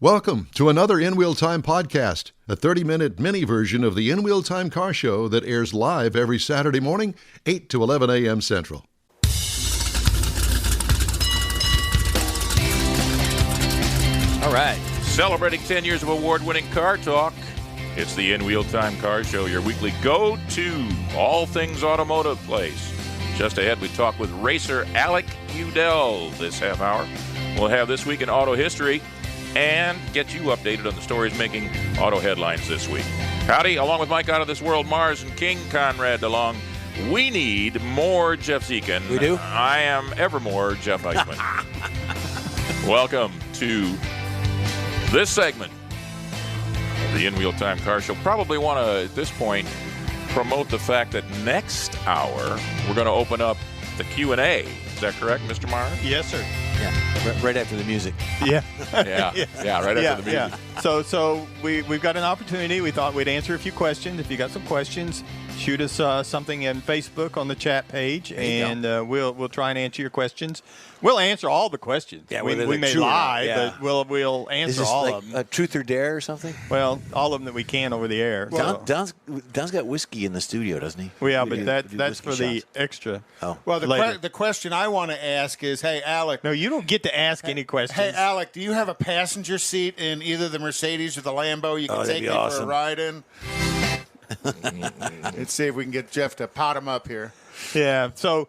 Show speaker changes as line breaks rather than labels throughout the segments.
Welcome to another In Wheel Time podcast, a 30-minute mini version of the In Wheel Time car show that airs live every Saturday morning, 8 to 11 a.m. Central.
All right, celebrating 10 years of award-winning car talk. It's the In Wheel Time car show, your weekly go-to all things automotive place. Just ahead, we talk with racer Alec Udell this half hour. We'll have This Week in Auto History and get you updated on the stories making auto headlines this week. Howdy, along with Mike Out of This World, Mars, and King Konrad DeLong. We need more Jeff Zekin.
We do?
I am evermore Jeff Eichmann. Welcome to this segment of the In Wheel Time car show. Probably want to, at this point, promote the fact that next hour we're going to open up the Q&A. Is that correct, Mr. Mars?
Yes, sir.
Yeah, right after the music.
Yeah.
Yeah, right after the music.
Yeah. So we've got an opportunity. We thought we'd answer a few questions. If you got some questions, shoot us something in Facebook on the chat page, and we'll try and answer your questions. We'll answer all the questions.
Yeah,
we may lie, but we'll answer all of them.
A truth or dare or something?
Well, all of them that we can over the air.
Well, Don's got whiskey in the studio, doesn't he?
Well, yeah, but that's for the extra.
Oh.
Well, the question I want to ask is, hey, Alec.
No, you don't get to ask any questions.
Hey, Alec, do you have a passenger seat in either the Mercedes or the Lambo you can take me for a ride in? Let's see if we can get Jeff to pot him up here.
Yeah, so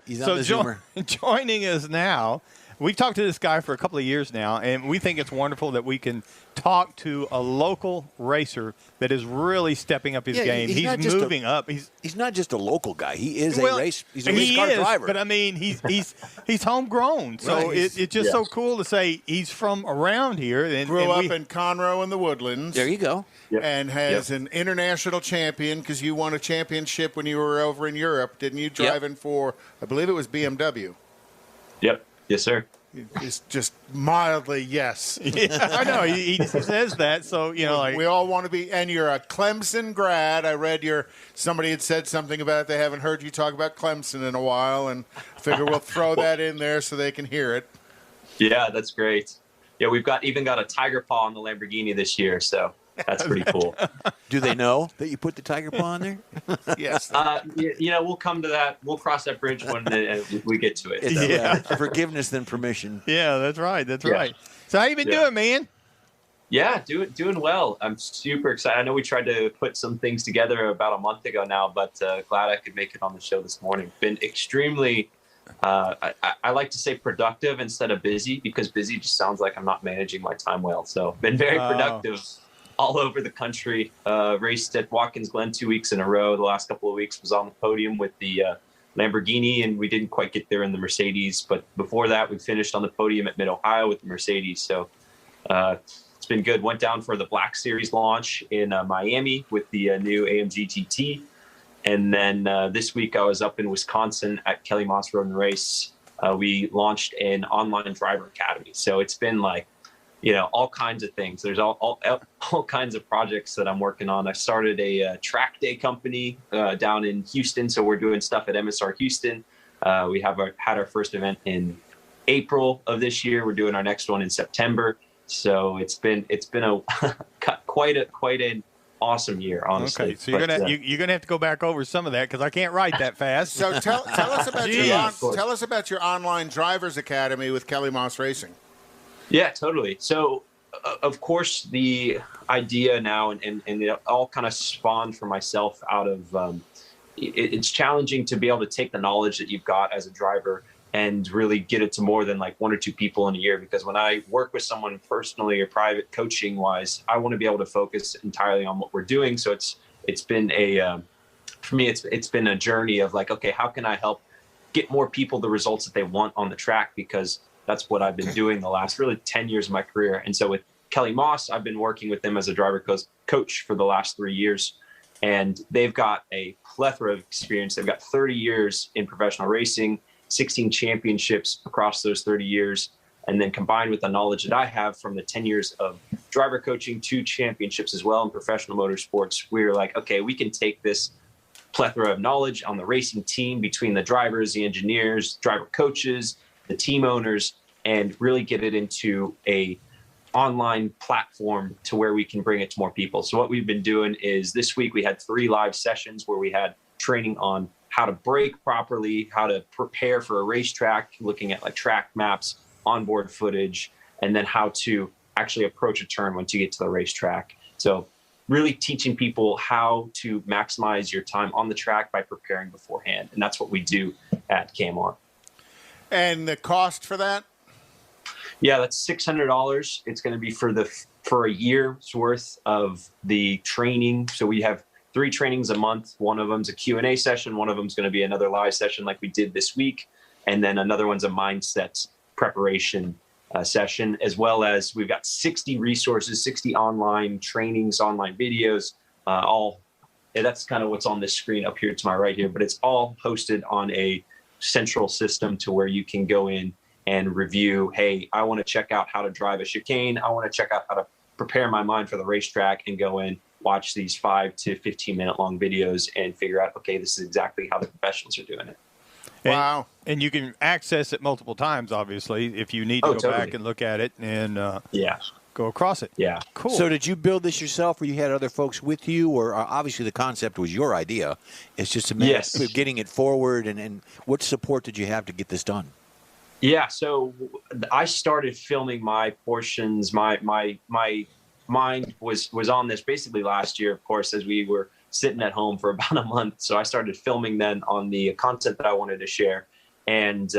joining us now, we've talked to this guy for a couple of years now, and we think it's wonderful that we can talk to a local racer that is really stepping up his game. He's moving up.
He's not just a local guy. He is He's a race car driver.
But I mean, he's homegrown. So
right.
it's just so cool to say he's from around here. And
grew up in Conroe in the Woodlands.
There you go.
Yep. And has an international champion because you won a championship when you were over in Europe, didn't you? Driving for, I believe it was BMW.
Yep. Yes, sir.
It's just mildly yes.
Yeah, I know. He says that, so,
we all want to be, and you're a Clemson grad. I read somebody had said something about it. They haven't heard you talk about Clemson in a while, and I figure we'll throw that in there so they can hear it.
Yeah, that's great. Yeah, we've even got a tiger paw on the Lamborghini this year, so that's pretty cool.
Do they know that you put the tiger paw on there?
Yes.
We'll come to that. We'll cross that bridge when we get to it. So.
Forgiveness than permission.
Yeah, that's right. That's right. So how you been doing, man?
Yeah, doing well. I'm super excited. I know we tried to put some things together about a month ago now, but glad I could make it on the show this morning. Been extremely, I like to say productive instead of busy, because busy just sounds like I'm not managing my time well. So been very productive. All over the country. Raced at Watkins Glen 2 weeks in a row. The last couple of weeks was on the podium with the Lamborghini, and we didn't quite get there in the Mercedes. But before that, we finished on the podium at Mid-Ohio with the Mercedes. So it's been good. Went down for the Black Series launch in Miami with the new AMG GT. And then this week I was up in Wisconsin at Kelly Moss Road and Race. We launched an online driver academy. So it's been like, all kinds of things. There's all kinds of projects that I'm working on. I started a track day company down in Houston, so we're doing stuff at MSR Houston. We had our first event in April of this year. We're doing our next one in September. So it's been a quite an awesome year, honestly.
Okay, so you're gonna have to go back over some of that because I can't write that fast.
So tell us about your online drivers academy with Kelly Moss Racing.
Yeah, totally. So, of course, the idea now, and it all kind of spawned for myself out of it's challenging to be able to take the knowledge that you've got as a driver and really get it to more than like one or two people in a year. Because when I work with someone personally or private coaching wise, I want to be able to focus entirely on what we're doing. So it's been for me, it's been a journey of like, okay, how can I help get more people the results that they want on the track? Because that's what I've been doing the last really 10 years of my career. And so with Kelly Moss, I've been working with them as a driver coach for the last 3 years. And they've got a plethora of experience. They've got 30 years in professional racing, 16 championships across those 30 years. And then combined with the knowledge that I have from the 10 years of driver coaching, 2 championships as well in professional motorsports, we were like, okay, we can take this plethora of knowledge on the racing team between the drivers, the engineers, driver coaches, the team owners, and really get it into a online platform to where we can bring it to more people. So what we've been doing is this week we had 3 live sessions where we had training on how to brake properly, how to prepare for a racetrack, looking at like track maps, onboard footage, and then how to actually approach a turn once you get to the racetrack. So really teaching people how to maximize your time on the track by preparing beforehand. And that's what we do at KMR.
And the cost for that?
Yeah, that's $600. It's going to be for a year's worth of the training. So we have 3 trainings a month. One of them's a Q&A session. One of them's going to be another live session like we did this week. And then another one's a mindset preparation session, as well as we've got 60 resources, 60 online trainings, online videos, that's kind of what's on this screen up here to my right here, but it's all hosted on a central system to where you can go in and review, hey, I want to check out how to drive a chicane. I want to check out how to prepare my mind for the racetrack, and go in, watch these 5 to 15 minute long videos and figure out, okay, this is exactly how the professionals are doing it.
Wow.
And you can access it multiple times, obviously, if you need to go back and look at it and go across it.
Yeah.
Cool.
So did you build this yourself, or you had other folks with you, or obviously the concept was your idea? It's just a matter of getting it forward, and what support did you have to get this done?
Yeah, so I started filming my portions. My mind was on this basically last year, of course, as we were sitting at home for about a month. So I started filming then on the content that I wanted to share. And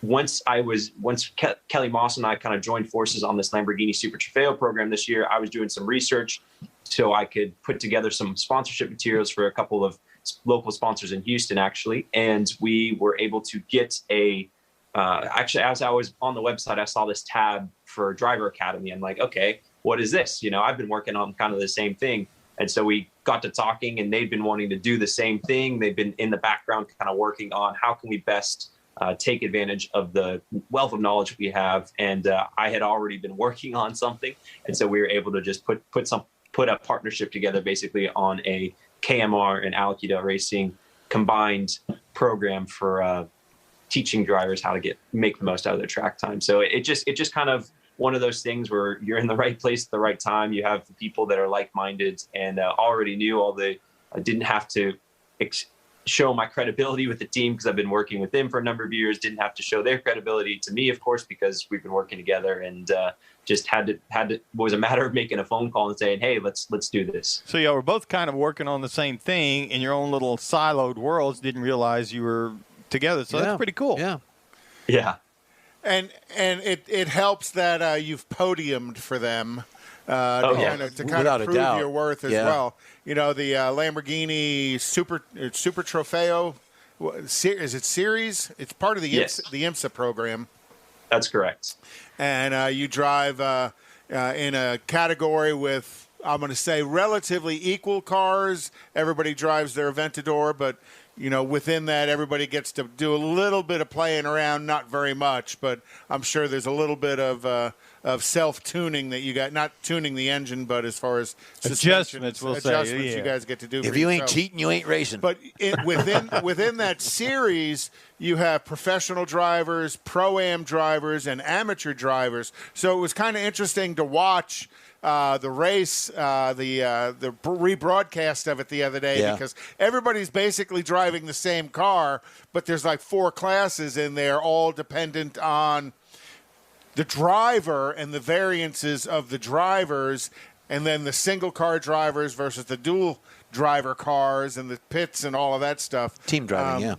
once Kelly Moss and I kind of joined forces on this Lamborghini Super Trofeo program this year, I was doing some research so I could put together some sponsorship materials for a couple of local sponsors in Houston, actually. And we were able to get actually, as I was on the website, I saw this tab for Driver Academy. I'm like, okay, what is this? I've been working on kind of the same thing. And so we got to talking, and they'd been wanting to do the same thing. They've been in the background kind of working on how can we best take advantage of the wealth of knowledge we have. And I had already been working on something. And so we were able to just put a partnership together basically on a KMR and Alec Udell Racing combined program for teaching drivers how to make the most out of their track time. So it just kind of one of those things where you're in the right place at the right time. You have the people that are like-minded and already knew I didn't have to show my credibility with the team because I've been working with them for a number of years. Didn't have to show their credibility to me, of course, because we've been working together, and just had to was a matter of making a phone call and saying, hey, let's do this.
So y'all were both kind of working on the same thing in your own little siloed worlds. Didn't realize you were together. So that's pretty cool.
Yeah.
Yeah.
And it helps that you've podiumed for them to prove your worth as well. The Lamborghini Super Trofeo, is it series? It's part of the IMSA program.
That's correct.
And you drive in a category with, I'm going to say, relatively equal cars. Everybody drives their Aventador, but within that, everybody gets to do a little bit of playing around, not very much, but I'm sure there's a little bit of self-tuning that you got, not tuning the engine, but as far as
adjustments
you guys get to do.
If you ain't cheating, you ain't racing.
But within that series, you have professional drivers, pro-am drivers, and amateur drivers. So it was kind of interesting to watch the race, the rebroadcast of it the other day, because everybody's basically driving the same car, but there's like 4 classes in there, all dependent on the driver and the variances of the drivers, and then the single car drivers versus the dual driver cars and the pits and all of that stuff.
Team driving,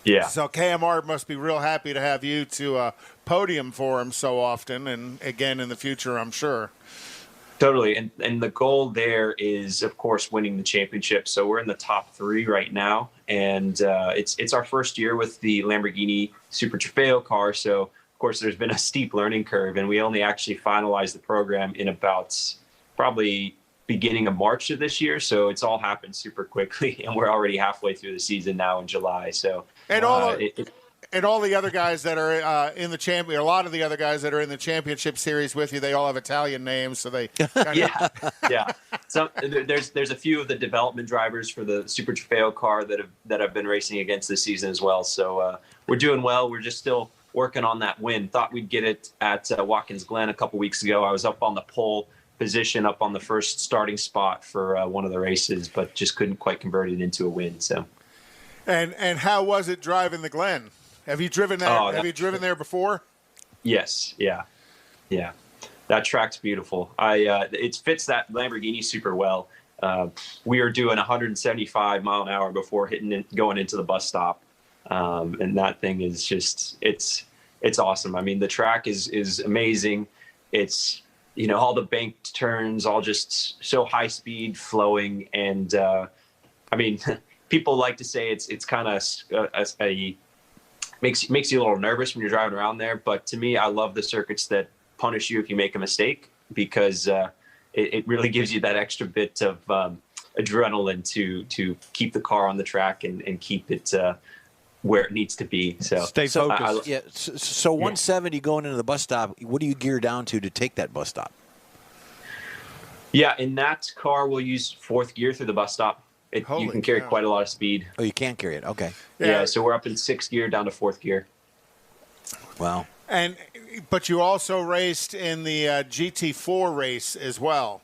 Yeah.
So KMR must be real happy to have you to podium for them so often, and again in the future, I'm sure.
Totally. And the goal there is, of course, winning the championship. So we're in the top 3 right now. And it's our first year with the Lamborghini Super Trofeo car. So, of course, there's been a steep learning curve. And we only actually finalized the program in about probably beginning of March of this year. So it's all happened super quickly. And we're already halfway through the season now in July. So
and all the other guys that are in the champion, a lot of the other guys that are in the championship series with you, they all have Italian names, so they
yeah. So there's a few of the development drivers for the Super Trofeo car that have been racing against this season as well. So we're doing well. We're just still working on that win. Thought we'd get it at Watkins Glen a couple weeks ago. I was up on the pole position, up on the first starting spot for one of the races, but just couldn't quite convert it into a win. So,
and how was it driving the Glen? Have you driven there? Have you driven there before?
Yes. Yeah. That track's beautiful. It fits that Lamborghini super well. We are doing 175 mile an hour before going into the bus stop. And that thing is just, it's awesome. I mean, the track is amazing. It's, all the banked turns, all just so high speed flowing. And, I mean, people like to say it's kind of makes you a little nervous when you're driving around there. But to me, I love the circuits that punish you if you make a mistake, because it really gives you that extra bit of adrenaline to keep the car on the track and keep it where it needs to be. So
stay focused.
So 170 going into the bus stop, what do you gear down to take that bus stop?
Yeah, in that car, we'll use fourth gear through the bus stop. You can carry quite a lot of speed.
Oh, you can carry it. Okay.
Yeah, so we're up in sixth gear down to fourth gear.
Wow.
But you also raced in the GT4 race as well.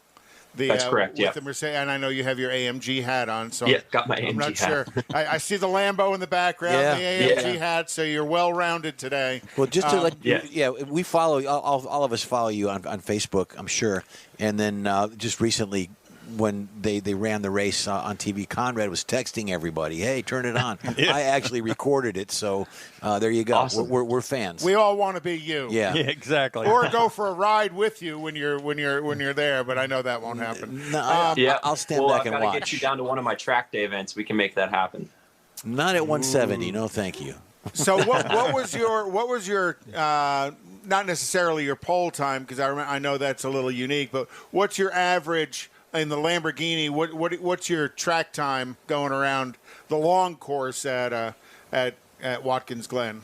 That's correct,
with the Mercedes, and I know you have your AMG hat on. So
yeah, got my AMG
I'm not
hat.
sure. I see the Lambo in the background, the AMG hat, so you're well-rounded today.
Well, just to we follow, all of us follow you on Facebook, I'm sure. And then just recently, when they ran the race on TV, Konrad was texting everybody, "Hey, turn it on." I actually recorded it, so there you go.
Awesome.
We're fans.
We all want to be you.
Yeah,
exactly.
Or go for a ride with you when you're there, but I know that won't happen.
No, I'll stand back and watch.
I'll get you down to one of my track day events. We can make that happen.
Not at 170. No, thank you.
So what was your not necessarily your pole time, because I know that's a little unique, but what's your average in the Lamborghini? What's your track time going around the long course at Watkins Glen?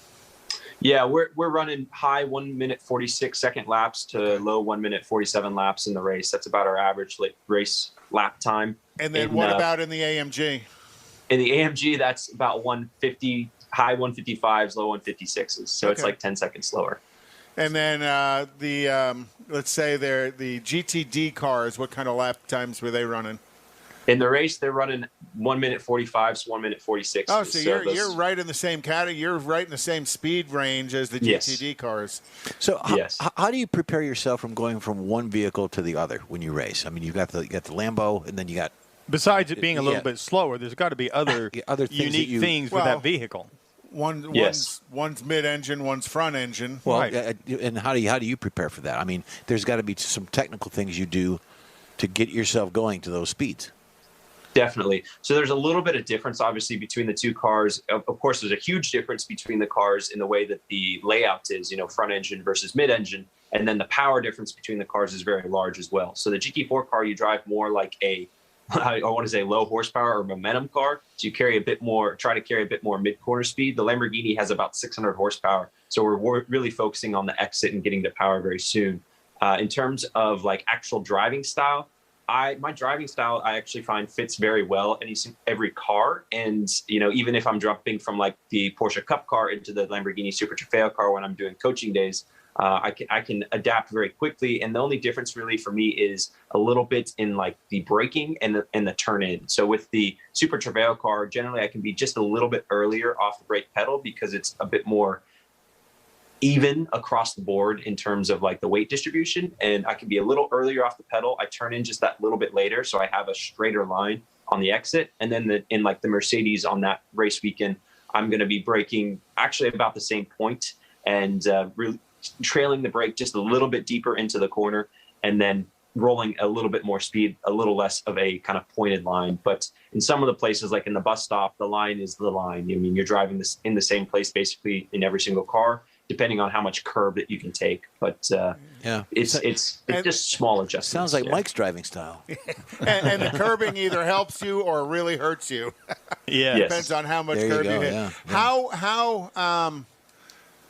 Yeah, we're running high 1 minute 46 second laps to low 1 minute 47 laps in the race. That's about our average race lap time.
And then what about in the AMG?
In the AMG, that's about 150, high 155s, low 156s. So it's like 10 seconds slower.
And then let's say the GTD cars, what kind of lap times were they running?
In the race, they're running 1 minute 45s, 1 minute 46.
Oh, so you're right in the same category. You're right in the same speed range as the GTD cars.
So how do you prepare yourself from going from one vehicle to the other when you race? I mean, you got the Lambo, and then you got.
Besides it being a little bit slower, there's got to be other unique things with that vehicle.
One's mid-engine, one's front-engine.
Well, and how do you prepare for that? I mean, there's got to be some technical things you do to get yourself going to those speeds.
Definitely. So there's a little bit of difference, obviously, between the two cars. Of course, there's a huge difference between the cars in the way that the layout is, front engine versus mid-engine. And then the power difference between the cars is very large as well. So the GT4 car, you drive more like I want to say low horsepower or momentum car. So you try to carry a bit more mid-corner speed. The Lamborghini has about 600 horsepower. So we're really focusing on the exit and getting to power very soon. In terms of actual driving style, my driving style, I actually find fits very well in every car. And, even if I'm jumping from the Porsche Cup car into the Lamborghini Super Trofeo car when I'm doing coaching days, I can adapt very quickly. And the only difference really for me is a little bit in the braking and the turn in. So with the Super Trofeo car, generally I can be just a little bit earlier off the brake pedal because it's a bit more even across the board in terms of the weight distribution. And I can be a little earlier off the pedal. I turn in just that little bit later. So I have a straighter line on the exit. And then in the Mercedes on that race weekend, I'm going to be braking actually about the same point and really trailing the brake just a little bit deeper into the corner and then rolling a little bit more speed, a little less of a kind of pointed line. But in some of the places, like in the bus stop, the line is the line. I mean, you're driving this in the same place basically in every single car, depending on how much curb that you can take. But it's just small adjustments.
Sounds like Mike's driving style.
and the curbing either helps you or really hurts you. Depends on how much curb you hit.
Yeah.
How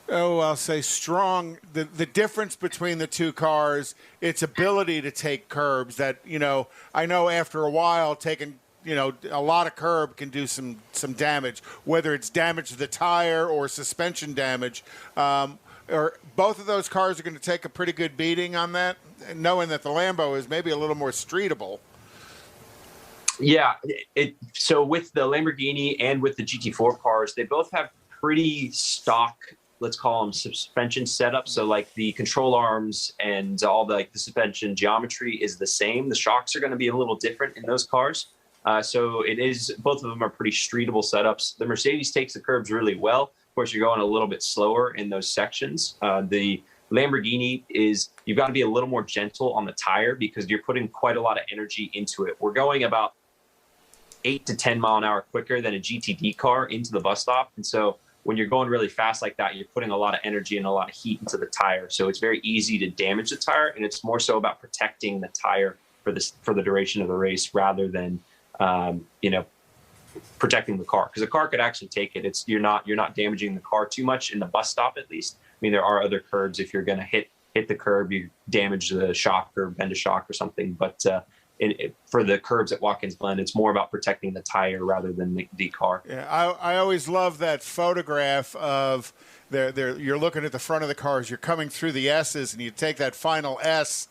I'll say strong. The difference between the two cars, its ability to take curbs. That I know after a while taking a lot of curb can do some damage, whether it's damage to the tire or suspension damage. Or both of those cars are going to take a pretty good beating on that, knowing that the Lambo is maybe a little more streetable.
Yeah. So with the Lamborghini and with the GT4 cars, they both have pretty stock, let's call them suspension setups. So like the control arms and all the suspension geometry is the same. The shocks are going to be a little different in those cars. So both of them are pretty streetable setups. The Mercedes takes the curbs really well. Of course, you're going a little bit slower in those sections. The Lamborghini you've got to be a little more gentle on the tire because you're putting quite a lot of energy into it. We're going about 8 to 10 mile an hour quicker than a GTD car into the bus stop. And so when you're going really fast like that, you're putting a lot of energy and a lot of heat into the tire. So it's very easy to damage the tire. And it's more so about protecting the tire for the duration of the race rather than, protecting the car, because the car could actually take it. You're not damaging the car too much in the bus stop, at least. I mean, there are other curbs. If you're going to hit the curb, you damage the shock or bend a shock or something. But for the curbs at Watkins Glen, it's more about protecting the tire rather than the car.
Yeah, I always love that photograph of you're looking at the front of the cars. You're coming through the S's, and you take that final S,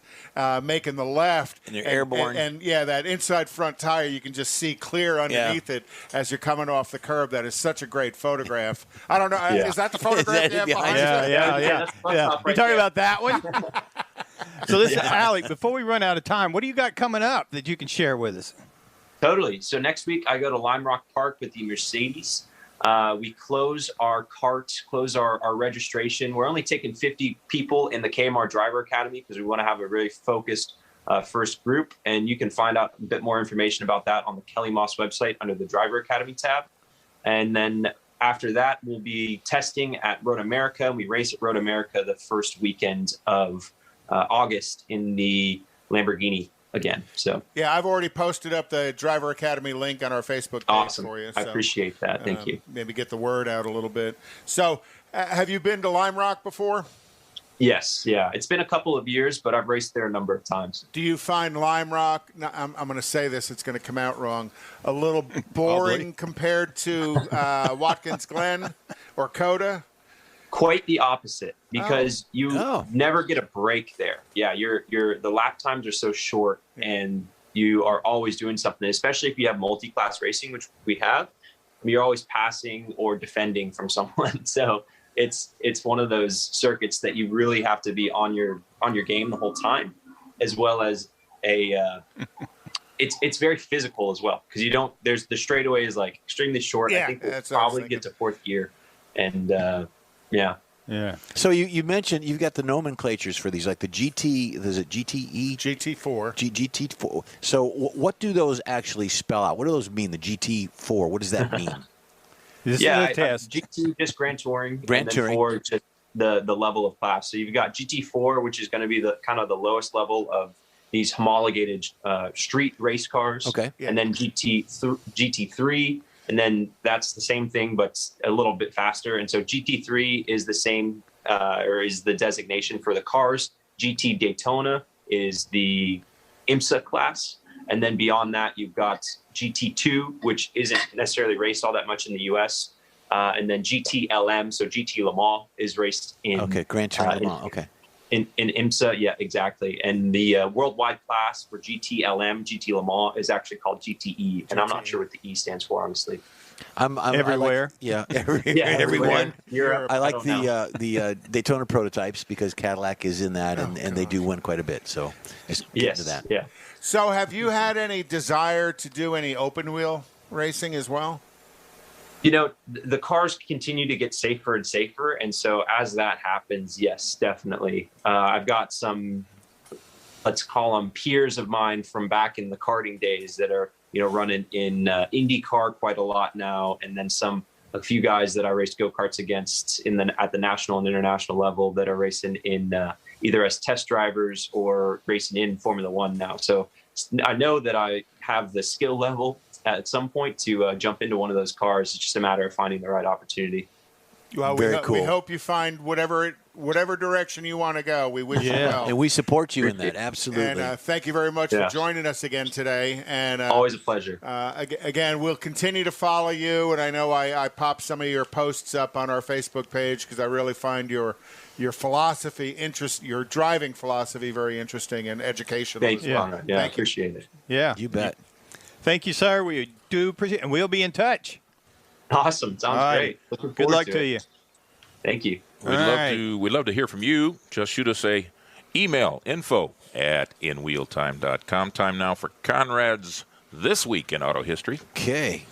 making the left.
And you're airborne.
And that inside front tire, you can just see clear underneath it as you're coming off the curb. That is such a great photograph. I don't know.
Yeah.
Is that the photograph you have behind you?
Yeah. You talking about that one? So listen, Alec, before we run out of time, what do you got coming up that you can share with us?
Totally. So next week I go to Lime Rock Park with the Mercedes. We close our registration. We're only taking 50 people in the KMR Driver Academy because we want to have a really focused first group. And you can find out a bit more information about that on the Kelly Moss website under the Driver Academy tab. And then after that, we'll be testing at Road America. We race at Road America the first weekend of August in the Lamborghini again. So
yeah, I've already posted up the Driver Academy link on our Facebook page for you. So,
I appreciate that. Thank you.
Maybe get the word out a little bit. So have you been to Lime Rock before?
Yes. Yeah. It's been a couple of years, but I've raced there a number of times.
Do you find Lime Rock, I'm going to say this, it's going to come out wrong, a little boring compared to Watkins Glen or Coda?
Quite the opposite, because you never get a break there. Yeah, the lap times are so short, and you are always doing something. Especially if you have multi-class racing, which we have, you're always passing or defending from someone. So it's one of those circuits that you really have to be on your game the whole time, as well as it's very physical as well, because the straightaway is like extremely short.
Yeah,
I think we'll probably get to fourth gear, and yeah.
So you mentioned you've got the nomenclatures for these, like the GT. Is it GTE?
GT4.
GT4. So what do those actually spell out? What do those mean? The GT4. What does that mean?
This is a test.
GT just Grand Touring. And then 4 just the level of class. So you've got GT4, which is going to be the kind of the lowest level of these homologated street race cars.
Okay.
Yeah. And then GT3. And then that's the same thing, but a little bit faster. And so GT3 is the same, or is the designation for the cars. GT Daytona is the IMSA class. And then beyond that, you've got GT2, which isn't necessarily raced all that much in the U.S. And then GT LM, so GT Le Mans is raced in...
Okay, Grand Touring Le Mans, okay.
In IMSA, yeah, exactly. And the worldwide class for GT LM, GT Le Mans is actually called GTE, and I'm not sure what the E stands for, honestly.
I'm everywhere.
Everyone.
Europe,
I like the Daytona prototypes because Cadillac is in that, and they do win quite a bit. So just get into that.
Yeah.
So have you had any desire to do any open wheel racing as well?
You know, the cars continue to get safer and safer. And so as that happens, yes, definitely. I've got some, let's call them peers of mine from back in the karting days that are, running in IndyCar quite a lot now. And then a few guys that I raced go-karts against at the national and international level that are racing in either as test drivers or racing in Formula One now. So I know that I have the skill level at some point to jump into one of those cars. It's just a matter of finding the right opportunity.
Well,
Very cool.
We hope you find whatever it whatever direction you want to go. We wish you well.
And we support you in that. Absolutely.
And thank you very much for joining us again today. And
always a pleasure.
Again, we'll continue to follow you. And I know I popped some of your posts up on our Facebook page because I really find your philosophy, your driving philosophy, very interesting and educational.
Thank you. Yeah, I appreciate it.
Yeah,
you bet.
Thank you, sir. We do appreciate it, and we'll be in touch.
Awesome. Sounds great. Looking forward
Good luck
to
you.
Thank you.
We'd love to hear from you. Just shoot us a email, info@inwheeltime.com. Time now for Konrad's This Week in Auto History.
Okay.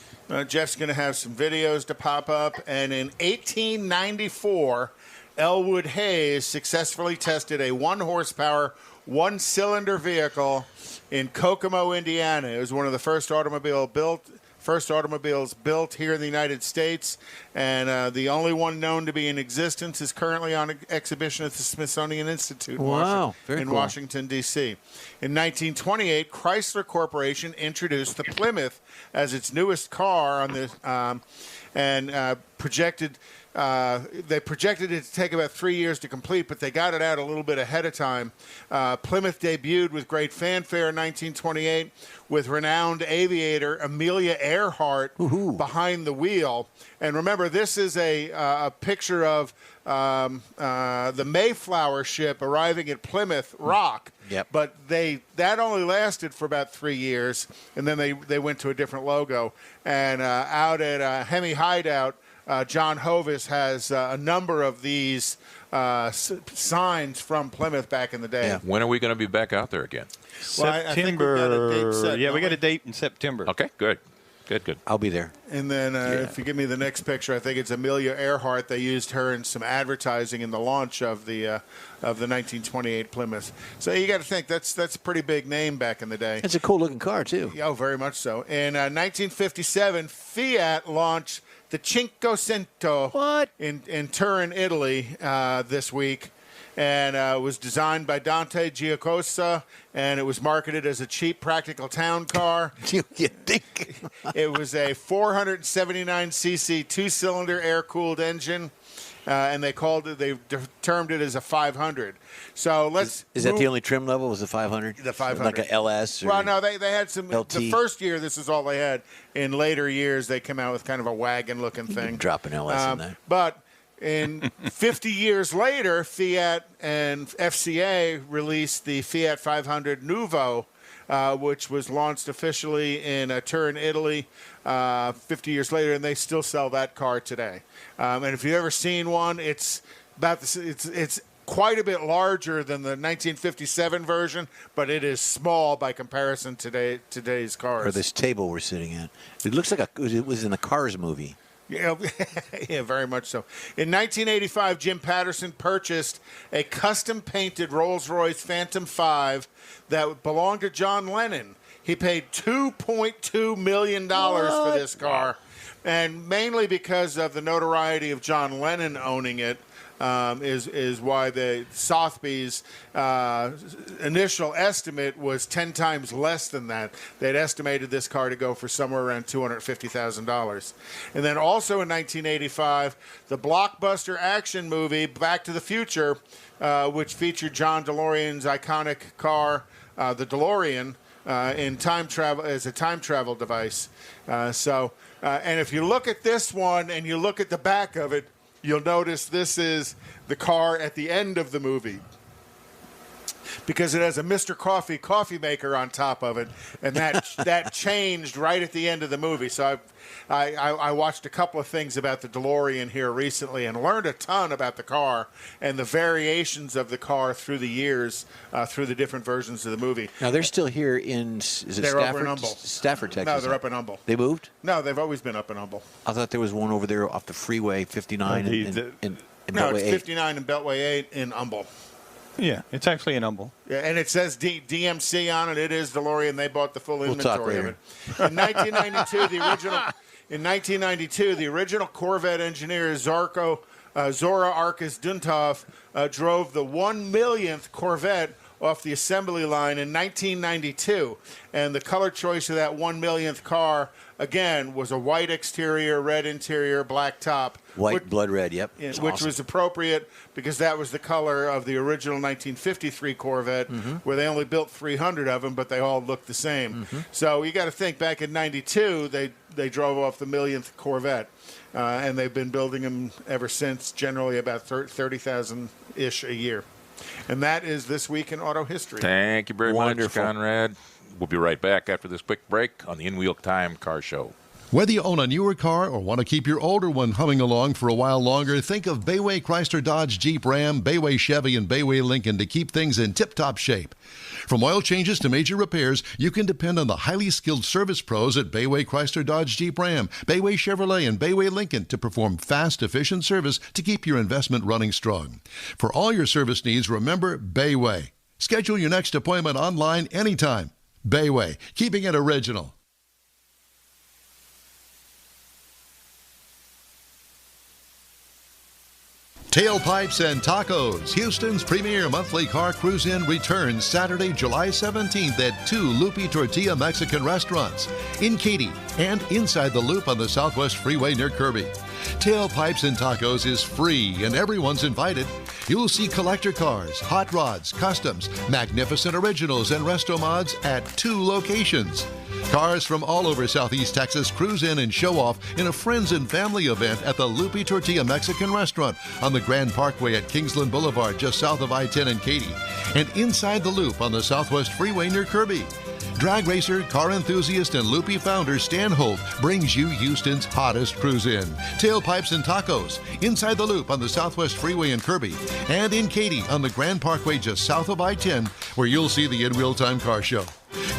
Jeff's going to have some videos to pop up. And in 1894, Elwood Hayes successfully tested a 1-horsepower, 1-cylinder vehicle in Kokomo, Indiana. It was one of the first automobiles built here in the United States, and the only one known to be in existence is currently on exhibition at the Smithsonian Institute in Washington, D.C. In 1928, Chrysler Corporation introduced the Plymouth as its newest car on the they projected it to take about 3 years to complete, but they got it out a little bit ahead of time. Plymouth debuted with great fanfare in 1928 with renowned aviator Amelia Earhart behind the wheel. And remember, this is a picture of the Mayflower ship arriving at Plymouth Rock.
Yep.
But that only lasted for about 3 years, and then they went to a different logo. And out at Hemi Hideout, John Hovis has a number of these signs from Plymouth back in the day.
Yeah.
When are we going to be back out there again?
Well, I think we've got a date set,
we got a date in September.
Okay, good.
I'll be there.
And then if you give me the next picture, I think it's Amelia Earhart. They used her in some advertising in the launch of the 1928 Plymouth. So you got to think that's a pretty big name back in the day.
It's a cool looking car too.
Oh, very much so. In 1957, Fiat launched the Cinquecento in Turin, Italy this week. And was designed by Dante Giacosa, and it was marketed as a cheap, practical town car.
You think?
It was a 479cc 2-cylinder air-cooled engine, and they termed it as a 500. So
Is that the only trim level? Was the 500?
The 500,
like a LS? Or
well, no, they had some.
LT.
The first year, this is all they had. In later years, they came out with kind of a wagon-looking thing.
Drop an LS in there.
But in 50 years later, Fiat and FCA released the Fiat 500 Nuovo, which was launched officially in Turin, Italy 50 years later, and they still sell that car today. And if you've ever seen one, it's quite a bit larger than the 1957 version, but it is small by comparison to today's cars.
Or this table we're sitting at. It looks like it was in the Cars movie.
Yeah, yeah, very much so. In 1985, Jim Patterson purchased a custom-painted Rolls-Royce Phantom 5 that belonged to John Lennon. He paid $2.2 million for this car, and mainly because of the notoriety of John Lennon owning it. Is why the Sotheby's initial estimate was 10 times less than that. They'd estimated this car to go for somewhere around $250,000. And then also in 1985, the blockbuster action movie Back to the Future, which featured John DeLorean's iconic car, the DeLorean, in time travel as a time travel device. And if you look at this one and you look at the back of it, you'll notice this is the car at the end of the movie because it has a Mr. coffee maker on top of it, and that changed right at the end of the movie. So I watched a couple of things about the DeLorean here recently and learned a ton about the car and the variations of the car through the years, through the different versions of the movie.
Now, they're still here in,
They're over in Humble.
Stafford, Texas.
No, they're up in Humble.
They moved?
No, they've always been up in Humble.
I thought there was one over there off the freeway, 59 in
No,
Beltway
it's
8.
59 and Beltway 8 in Humble.
Yeah, it's actually in Humble.
Yeah, and it says DMC on it. It is DeLorean. They bought the full inventory of it. In 1992, the original Corvette engineer Zora Arkus Duntov drove the 1 millionth Corvette off the assembly line in 1992. And the color choice of that 1 millionth car, again, was a white exterior, red interior, black top.
White blood red, yep.
Which was appropriate because that was the color of the original 1953 Corvette, where they only built 300 of them, but they all looked the same. So you got to think, back in 92, they drove off the millionth Corvette. And they've been building them ever since, generally about 30,000-ish a year. And that is This Week in Auto History.
Thank you very much, Konrad. We'll be right back after this quick break on the In Wheel Time Car Show.
Whether you own a newer car or want to keep your older one humming along for a while longer, think of Bayway Chrysler Dodge Jeep Ram, Bayway Chevy, and Bayway Lincoln to keep things in tip-top shape. From oil changes to major repairs, you can depend on the highly skilled service pros at Bayway Chrysler Dodge Jeep Ram, Bayway Chevrolet, and Bayway Lincoln to perform fast, efficient service to keep your investment running strong. For all your service needs, remember Bayway. Schedule your next appointment online anytime. Bayway, keeping it original. Tailpipes and Tacos, Houston's premier monthly car cruise-in returns Saturday, July 17th at 2 Loopy Tortilla Mexican restaurants in Katy and inside the Loop on the Southwest Freeway near Kirby. Tailpipes and Tacos is free and everyone's invited. You'll see collector cars, hot rods, customs, magnificent originals, and resto mods at 2 locations. Cars from all over Southeast Texas cruise in and show off in a friends and family event at the Loopy Tortilla Mexican restaurant on the Grand Parkway at Kingsland Boulevard just south of I-10 in Katy, and inside the Loop on the Southwest Freeway near Kirby. Drag racer, car enthusiast, and Loopy founder Stan Holt brings you Houston's hottest cruise-in. Tailpipes and Tacos, inside the Loop on the Southwest Freeway in Kirby, and in Katy on the Grand Parkway just south of I-10, where you'll see the In Wheel Time Car Show.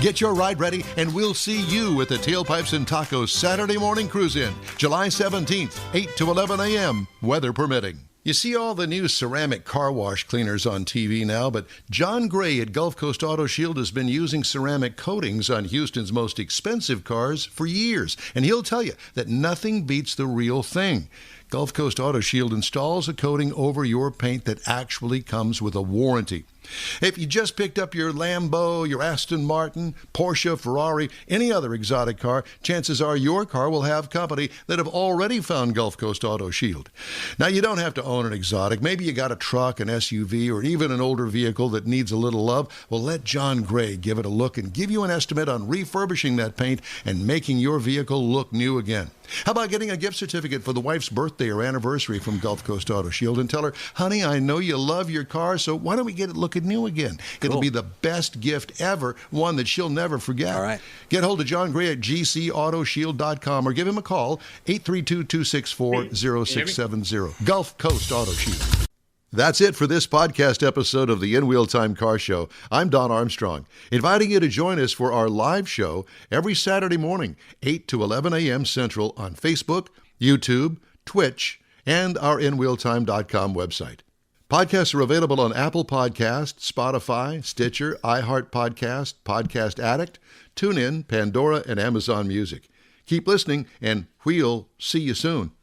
Get your ride ready, and we'll see you at the Tailpipes and Tacos Saturday morning cruise-in, July 17th, 8 to 11 a.m., weather permitting. You see all the new ceramic car wash cleaners on TV now, but John Gray at Gulf Coast Auto Shield has been using ceramic coatings on Houston's most expensive cars for years, and he'll tell you that nothing beats the real thing. Gulf Coast Auto Shield installs a coating over your paint that actually comes with a warranty. If you just picked up your Lambo, your Aston Martin, Porsche, Ferrari, any other exotic car, chances are your car will have company that have already found Gulf Coast Auto Shield. Now, you don't have to own an exotic. Maybe you got a truck, an SUV, or even an older vehicle that needs a little love. Well, let John Gray give it a look and give you an estimate on refurbishing that paint and making your vehicle look new again. How about getting a gift certificate for the wife's birthday or anniversary from Gulf Coast Auto Shield and tell her, honey, I know you love your car, so why don't we get it looking new again? Cool. It'll be the best gift ever, one that she'll never forget.
All right.
Get hold of John Gray at gcautoshield.com or give him a call, 832-264-0670. Gulf Coast Auto Shield. That's it for this podcast episode of the In Wheel Time Car Show. I'm Don Armstrong, inviting you to join us for our live show every Saturday morning, 8 to 11 a.m. Central on Facebook, YouTube, Twitch, and our InWheelTime.com website. Podcasts are available on Apple Podcasts, Spotify, Stitcher, iHeart Podcast, Podcast Addict, TuneIn, Pandora, and Amazon Music. Keep listening, and we'll see you soon.